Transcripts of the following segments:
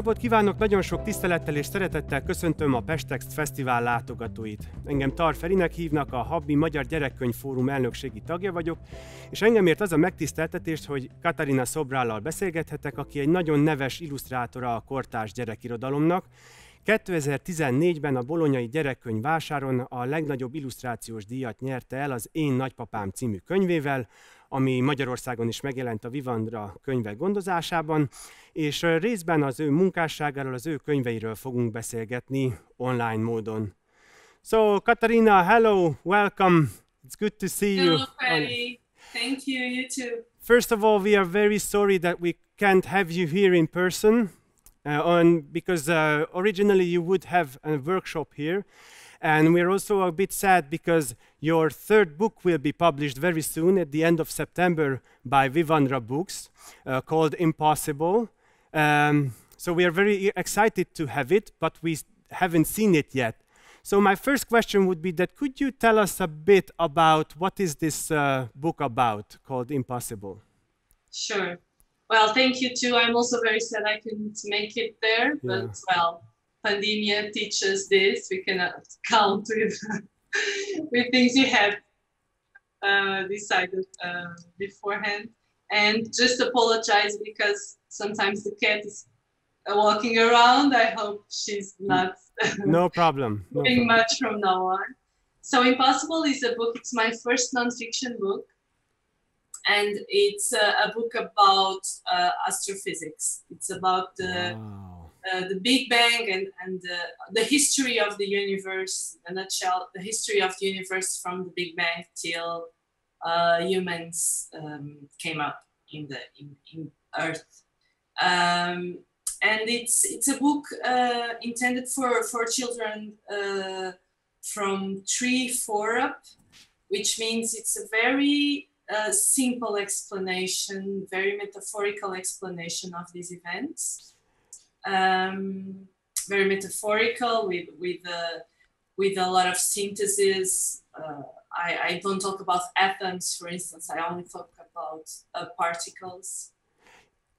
napot kívánok, nagyon sok tisztelettel és szeretettel köszöntöm a PesText Fesztivál látogatóit. Engem Tarr Ferinek hívnak, a HUBBY Magyar Gyerekkönyv Fórum elnökségi tagja vagyok, és engem ért az a megtiszteltetés, hogy Catarina Sobrallal beszélgethetek, aki egy nagyon neves illusztrátora a kortárs gyerekirodalomnak. 2014-ben a Bolognai Gyerekkönyv vásáron a legnagyobb illusztrációs díjat nyerte el az Én nagypapám című könyvével, ami Magyarországon is megjelent a Vivandra könyvek gondozásában, és részben az ő munkásságáról, az ő könyveiről fogunk beszélgetni online módon. So, Catarina, hello, welcome. It's good to see you. Hello, Feri. Thank you, you too. First of all, we are very sorry that we can't have you here in person, because originally you would have a workshop here. And we're also a bit sad because your third book will be published very soon at the end of September by Vivandra Books, called Impossible. So we are very excited to have it, but we haven't seen it yet. So my first question would be that could you tell us a bit about what is this book about, called Impossible? Sure. Well, thank you too. I'm also very sad I couldn't make it there, but well, pandemia teaches this. We cannot count with with things you had decided beforehand. And just apologize because sometimes the cat is walking around. I hope she's not No problem. doing much from now on. So Impossible is a book. It's my first non-fiction book. And it's a book about astrophysics. It's about the Big Bang and the history of the universe, in a nutshell, the history of the universe from the Big Bang till humans came up in Earth. And it's a book intended for children from 3-4 up, which means it's a very simple explanation, very metaphorical explanation of these events. Very metaphorical with a lot of synthesis. I don't talk about atoms, for instance. I only talk about particles.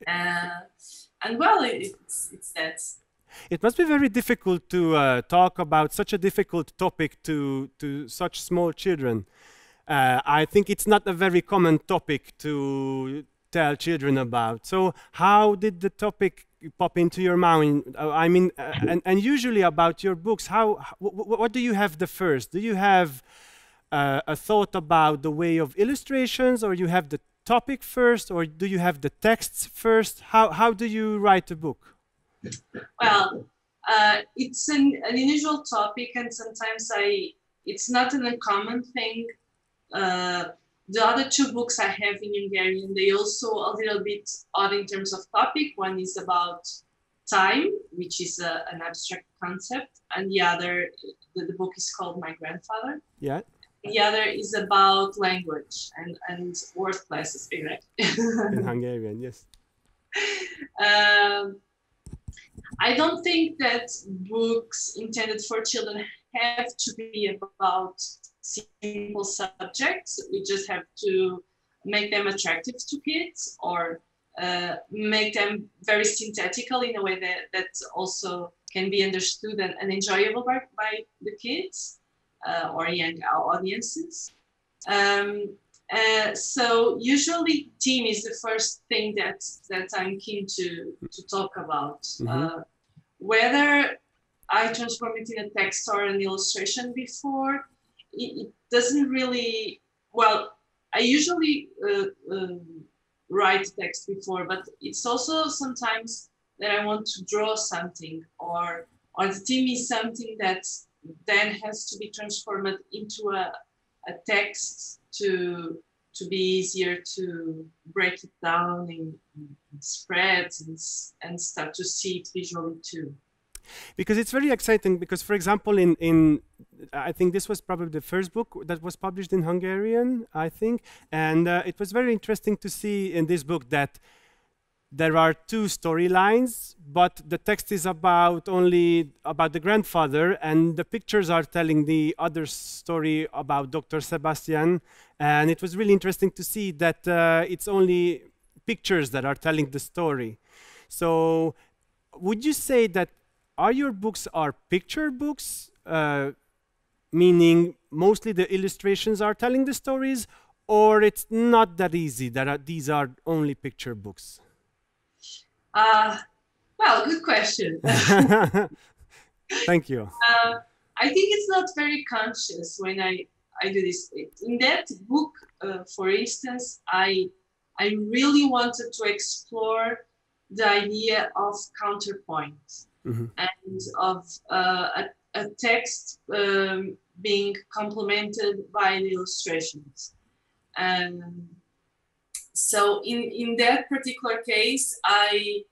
And well, it's that. It must be very difficult to talk about such a difficult topic to such small children. I think it's not a very common topic to tell children about. So how did the topic pop into your mind? I mean, and usually about your books, what do you have the first? Do you have a thought about the way of illustrations, or you have the topic first, or do you have the texts first? How do you write a book? Well, it's an unusual topic, and sometimes it's not an uncommon thing. The other two books I have in Hungarian, they also a little bit odd in terms of topic. One is about time, which is an abstract concept, and the other, the book is called My Grandfather. Yeah. The other is about language and word classes. In Hungarian, yes. I don't think that books intended for children have to be about simple subjects. We just have to make them attractive to kids, or make them very synthetical in a way that also can be understood and enjoyable by the kids or young audiences. So usually theme is the first thing that I'm keen to talk about. Whether I transform it in a text or an illustration before, it doesn't really, well, I usually write text before, but it's also sometimes that I want to draw something, or the theme is something that then has to be transformed into a text to be easier to break it down in spreads and start to see it visually too. Because it's very exciting, because for example in I think this was probably the first book that was published in Hungarian, I think, and it was very interesting to see in this book that there are two storylines, but the text is only about the grandfather, and the pictures are telling the other story about Dr. Sebastian. And it was really interesting to see that it's only pictures that are telling the story. So would you say that are your books are picture books, meaning mostly the illustrations are telling the stories, or it's not that easy that these are only picture books? Well, good question. Thank you. I think it's not very conscious when I do this. In that book, for instance, I really wanted to explore the idea of counterpoint and of a text being complemented by the illustrations. So in that particular case, I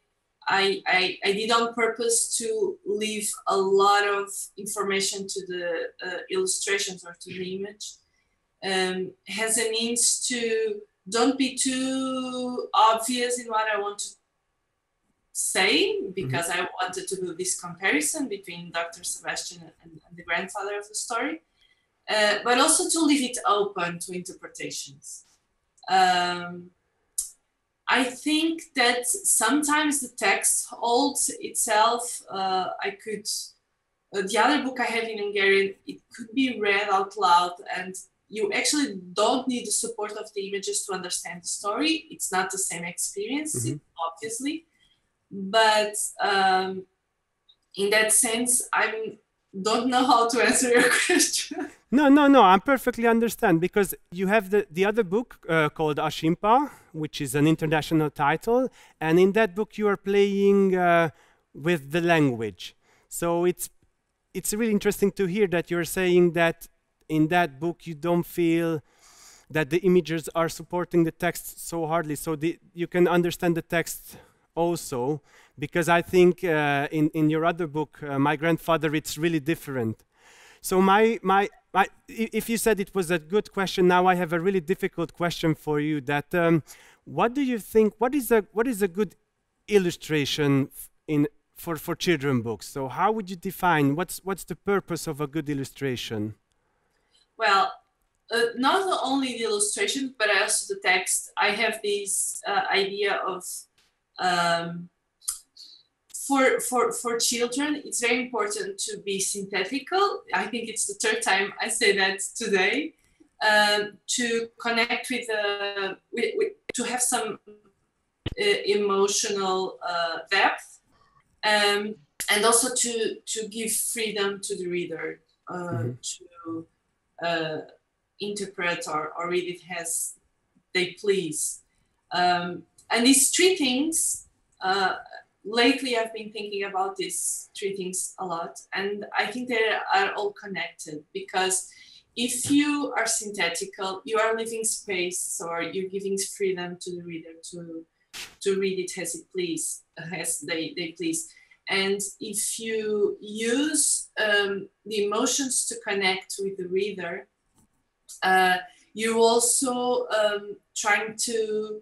did on purpose to leave a lot of information to the illustrations or to the image, as a means to don't be too obvious in what I want to say, because I wanted to do this comparison between Dr. Sebastian and the grandfather of the story, but also to leave it open to interpretations. I think that sometimes the text holds itself. The other book I have in Hungarian, it could be read out loud, and you actually don't need the support of the images to understand the story. It's not the same experience, obviously. But in that sense, I don't know how to answer your question. No, I perfectly understand, because you have the other book called Ashimpa, which is an international title, and in that book you are playing with the language. So it's really interesting to hear that you're saying that in that book you don't feel that the images are supporting the text so hardly, so you can understand the text also, because I think in your other book, My Grandfather, it's really different. So if you said it was a good question, now I have a really difficult question for you. That what do you think? What is a good illustration for children books? So how would you define what's the purpose of a good illustration? Well, not only the illustration, but also the text. I have this idea of for children, it's very important to be synthetical. I think it's the third time I say that today. To connect with to have some emotional depth, and also to give freedom to the reader to interpret or read it as they please. And these three things, lately I've been thinking about these three things a lot, and I think they are all connected, because if you are synthetical, you are leaving space, or you're giving freedom to the reader to read it as they please. And if you use the emotions to connect with the reader, you're also trying to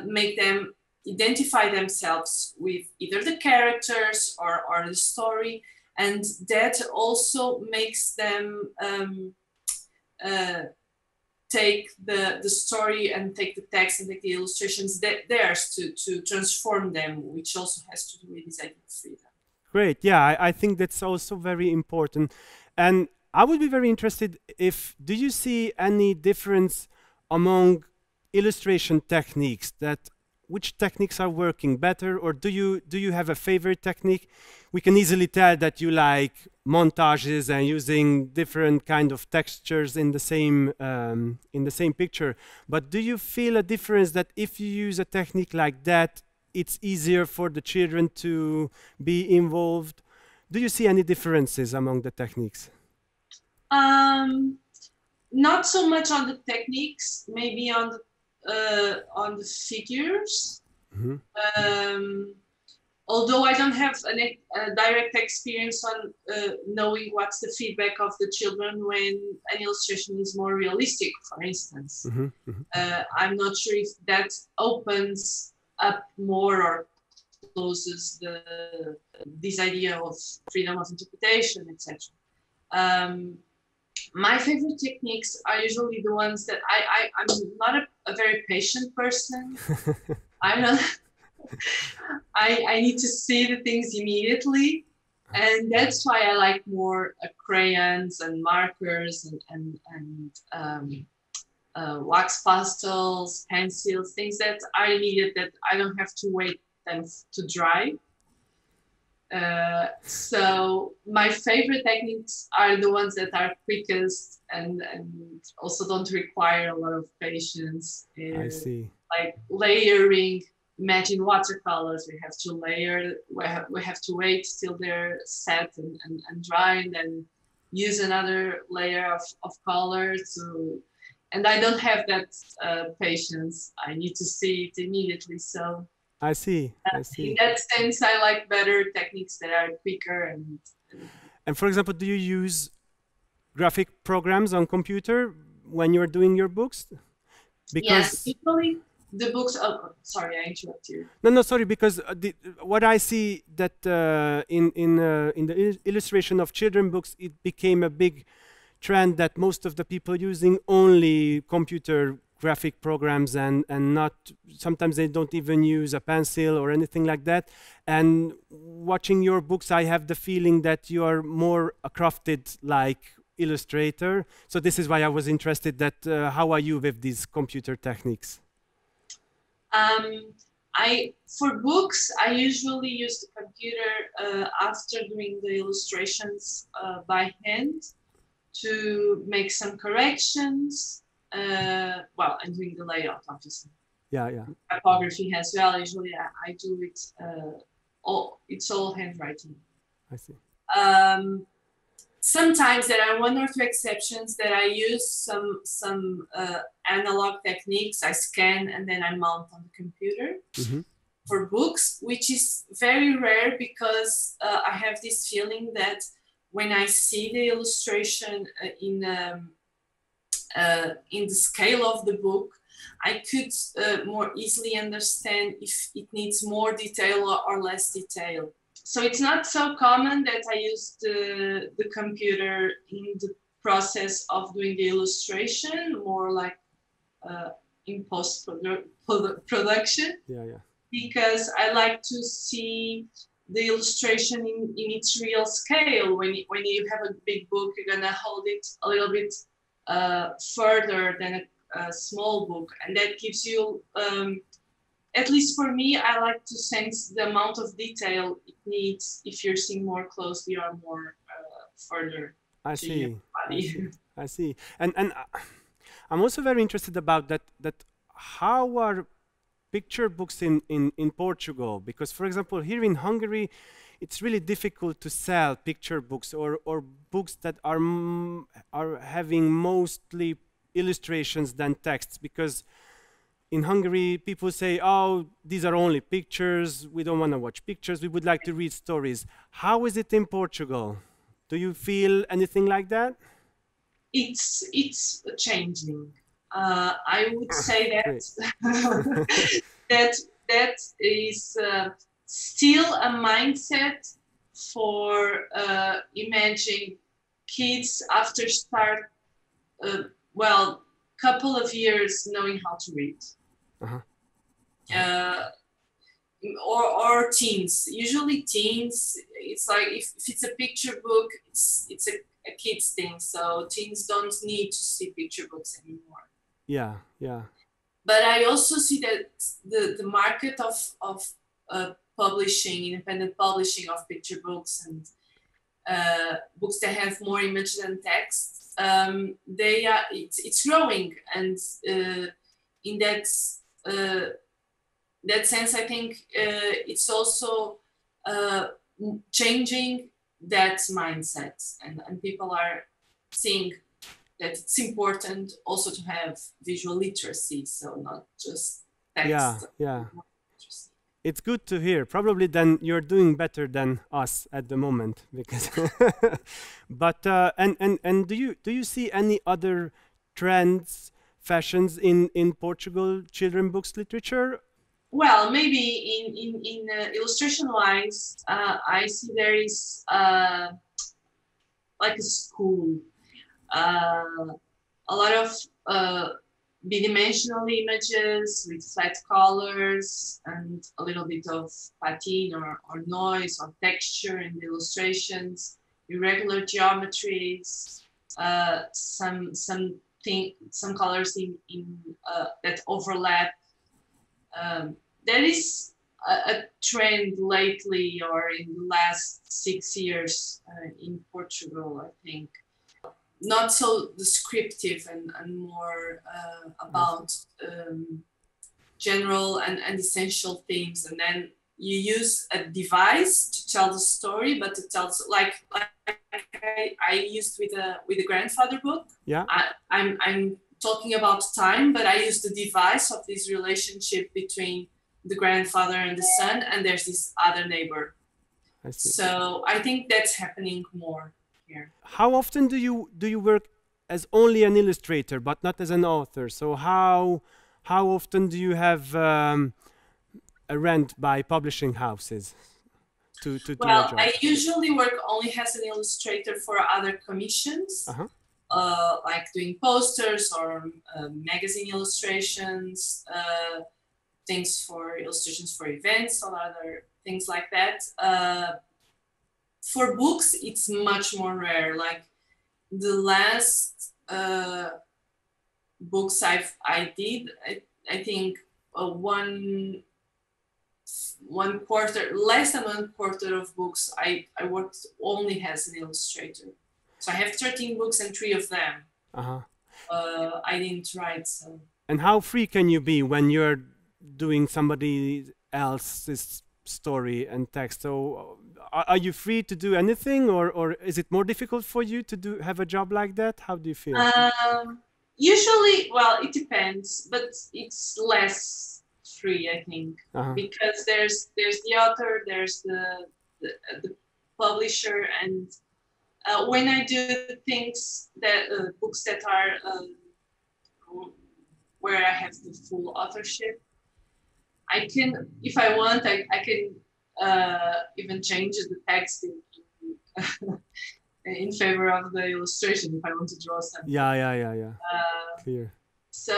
make them identify themselves with either the characters or the story, and that also makes them take the story and take the text and take the illustrations theirs to transform them, which also has to do with this idea of freedom. Great, yeah, I think that's also very important. And I would be very interested do you see any difference among illustration techniques, which techniques are working better, or do you have a favorite technique? We can easily tell that you like montages and using different kind of textures in the same picture. But do you feel a difference that if you use a technique like that, it's easier for the children to be involved? Do you see any differences among the techniques? Not so much on the techniques, maybe on the figures. Although I don't have a direct experience on knowing what's the feedback of the children when an illustration is more realistic, for instance. I'm not sure if that opens up more or closes this idea of freedom of interpretation, etc. My favorite techniques are usually the ones that I'm not a very patient person. I'm not. I need to see the things immediately, and that's why I like more crayons and markers and wax pastels, pencils, things that are needed that I don't have to wait them to dry. So my favorite techniques are the ones that are quickest and also don't require a lot of patience. I see. Like layering. Imagine watercolors. We have to layer. We have to wait till they're set and dry, and then use another layer of color to. And I don't have that patience. I need to see it immediately. So I see. I see. In that sense, I like better techniques that are quicker And for example, do you use graphic programs on computer when you're doing your books? Because yes, usually the books. Oh, sorry, I interrupted you. No, sorry. Because what I see that in the illustration of children books, it became a big trend that most of the people using only computer graphic programs and not, sometimes they don't even use a pencil or anything like that. And watching your books, I have the feeling that you are more a crafted like illustrator. So this is why I was interested that how are you with these computer techniques? For books, I usually use the computer after doing the illustrations by hand to make some corrections. Well, and doing the layout, obviously. Yeah. Typography as well. Usually, I do it. It's all handwriting. I see. Sometimes there are one or two exceptions that I use some analog techniques. I scan and then I mount on the computer for books, which is very rare because I have this feeling that when I see the illustration in the scale of the book, I could more easily understand if it needs more detail or less detail. So it's not so common that I use the computer in the process of doing the illustration, more like in post-production. Yeah. Because I like to see the illustration in its real scale. When you have a big book, you're gonna hold it a little bit further than a small book, and that gives you, at least for me, I like to sense the amount of detail it needs if you're seeing more closely or more further. I see. And I'm also very interested about that how are picture books in Portugal? Because, for example, here in Hungary, it's really difficult to sell picture books or books that are having mostly illustrations than texts, because in Hungary people say, oh, these are only pictures, we don't want to watch pictures, we would like to read stories. How is it in Portugal? Do you feel anything like that? It's changing. I would say that that is still a mindset for imagine kids after start couple of years knowing how to read. Or teens. Usually teens, it's like if it's a picture book, it's a kid's thing. So teens don't need to see picture books anymore. Yeah. But I also see that the market of publishing, independent publishing of picture books and books that have more image than text, it's growing, and in that sense, I think it's also changing that mindset, and people are seeing that it's important also to have visual literacy, so not just text. Yeah. It's good to hear. Probably then you're doing better than us at the moment, because. But and do you see any other trends, fashions in Portugal children books literature? Well, maybe in illustration wise, I see there is like a school. A lot of bidimensional images with flat colors and a little bit of patina or noise or texture in the illustrations, irregular geometries, some colors in that overlap. There is a trend lately, or in the last 6 years in Portugal, I think, not so descriptive and more about general and essential themes, and then you use a device to tell the story, but it tells like I used with the grandfather book. Yeah, I'm talking about time, but I use the device of this relationship between the grandfather and the son, and there's this other neighbor. I see. So I think that's happening more here. How often do you work as only an illustrator but not as an author? So how often do you have a rent by publishing houses to do your job? I usually work only as an illustrator for other commissions, like doing posters or magazine illustrations, things for illustrations for events or other things like that. For books, it's much more rare. Like the last books I did, I think one quarter, less than 1/4 of books I worked only as an illustrator. So I have 13 books and 3 of them I didn't write. So. And how free can you be when you're doing somebody else's story and text? So are you free to do anything, or is it more difficult for you to have a job like that? How do you feel? Usually, well, it depends, but it's less free, I think, because there's the author, there's the publisher, and when I do things that books that are where I have the full authorship, I can, if I want, I can even change the text in favor of the illustration if I want to draw something. Yeah. Clear. So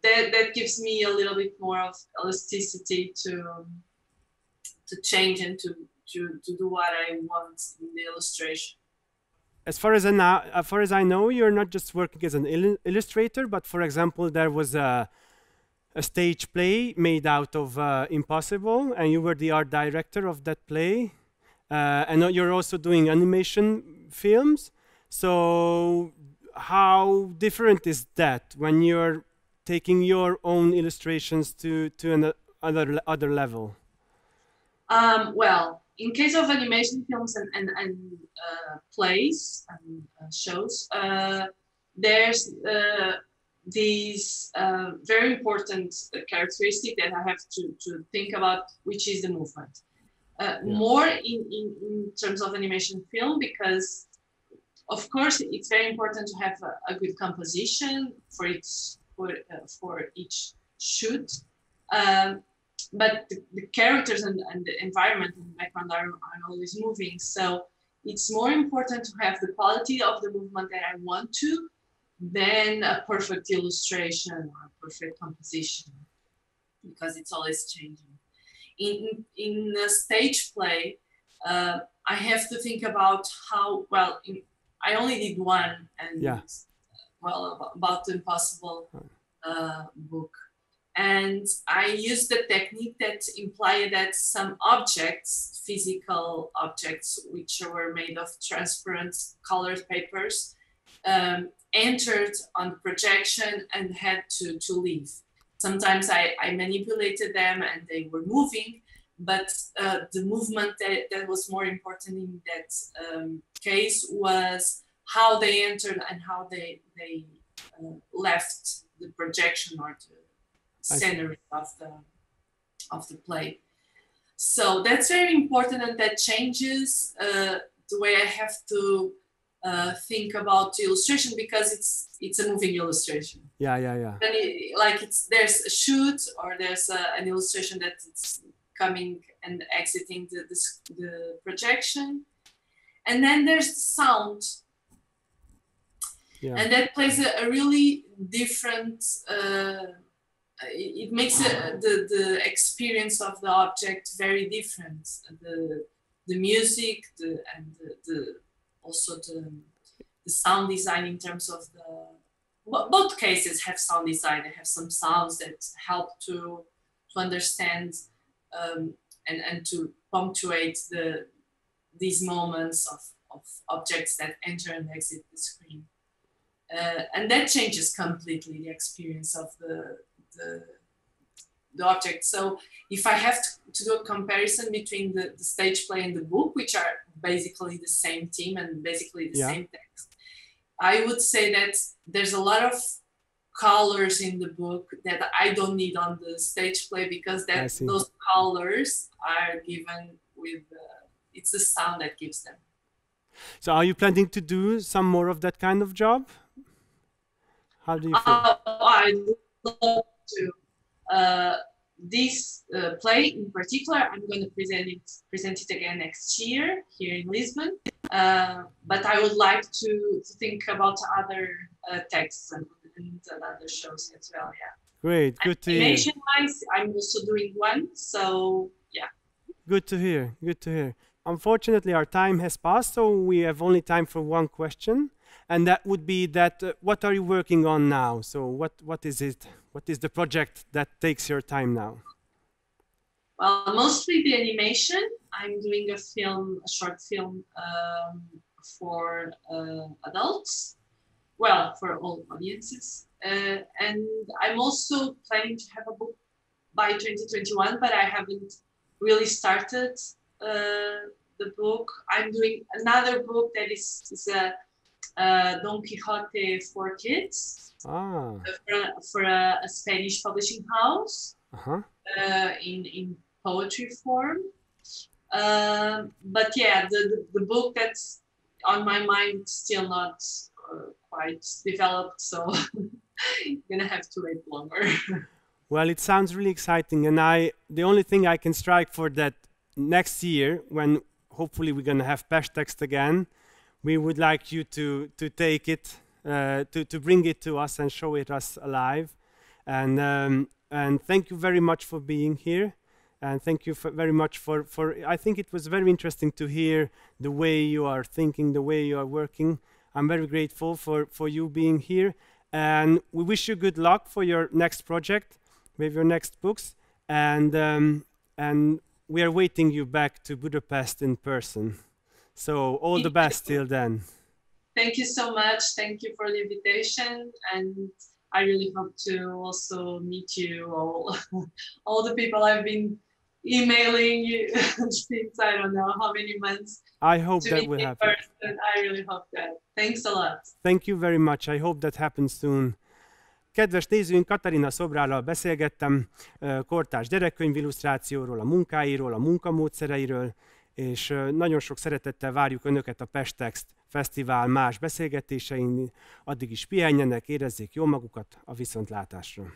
that gives me a little bit more of elasticity to change and to do what I want in the illustration. As far as I know, you're not just working as an illustrator, but for example, there was a stage play made out of Impossible, and you were the art director of that play. And you're also doing animation films. So how different is that when you're taking your own illustrations to another level? Well, in case of animation films and plays and shows, there's these very important characteristic that I have to think about, which is the movement. More in terms of animation film, because of course it's very important to have a good composition for each shoot, but the characters and the environment and the background are always moving, so it's more important to have the quality of the movement that I want to than a perfect illustration or a perfect composition, because it's always changing. In a stage play, I have to think about how well. I only did one, and about the Impossible book, and I used the technique that implied that some objects, physical objects, which were made of transparent colored papers, entered on the projection and had to leave. Sometimes I manipulated them and they were moving, but the movement that was more important in that case was how they entered and how they left the projection or the scenery of the play. So that's very important, and that changes the way I have to think about the illustration, because it's a moving illustration. Yeah. And there's a shoot, or there's an illustration that it's coming and exiting the projection, and then there's sound, and that plays a really different. It makes the experience of the object very different. The music, also the sound design in terms of both cases have sound design. They have some sounds that help to understand and to punctuate these moments of objects that enter and exit the screen. And that changes completely the experience of the object. So if I have to do a comparison between the stage play and the book, which are basically the same theme and basically the same text, I would say that there's a lot of colors in the book that I don't need on the stage play, because those colors are given with, it's the sound that gives them. So are you planning to do some more of that kind of job? How do you feel? I'd love to. This play in particular, I'm going to present it again next year here in Lisbon. But I would like to think about other texts and other shows as well. Yeah. Great, good to hear. Animation-wise, I'm also doing one, so yeah. Good to hear. Good to hear. Unfortunately, our time has passed, so we have only time for one question, and that would be that what are you working on now? So what is it? What is the project that takes your time now? Well, mostly the animation. I'm doing a short film for adults, well, for all audiences. And I'm also planning to have a book by 2021, but I haven't really started the book. I'm doing another book that is a Don Quixote for kids. For a Spanish publishing house in poetry form. But yeah, the book that's on my mind still not quite developed, so I'm gonna have to wait longer. Well, it sounds really exciting, and the only thing I can strike for that next year, when hopefully we're gonna have PesText again, we would like you to take it, to bring it to us and show it us alive. And thank you very much for being here. And thank you very much for, I think it was very interesting to hear the way you are thinking, the way you are working. I'm very grateful for you being here. And we wish you good luck for your next project, with your next books. And we are waiting you back to Budapest in person. So all the best till then. Thank you so much. Thank you for the invitation. And I really hope to also meet you all the people I've been emailing you since I don't know how many months. I hope that will happen. I really hope that. Thanks a lot. Thank you very much. I hope that happens soon. Kedves nézőink, Catarina Sobrallal beszélgettem kortárs gyerekkönyvillusztrációról, a munkáiról, a munkamódszereiről, és nagyon sok szeretettel várjuk Önöket a PesText Fesztivál más beszélgetésein. Addig is pihenjenek, érezzék jól magukat, a viszontlátásra.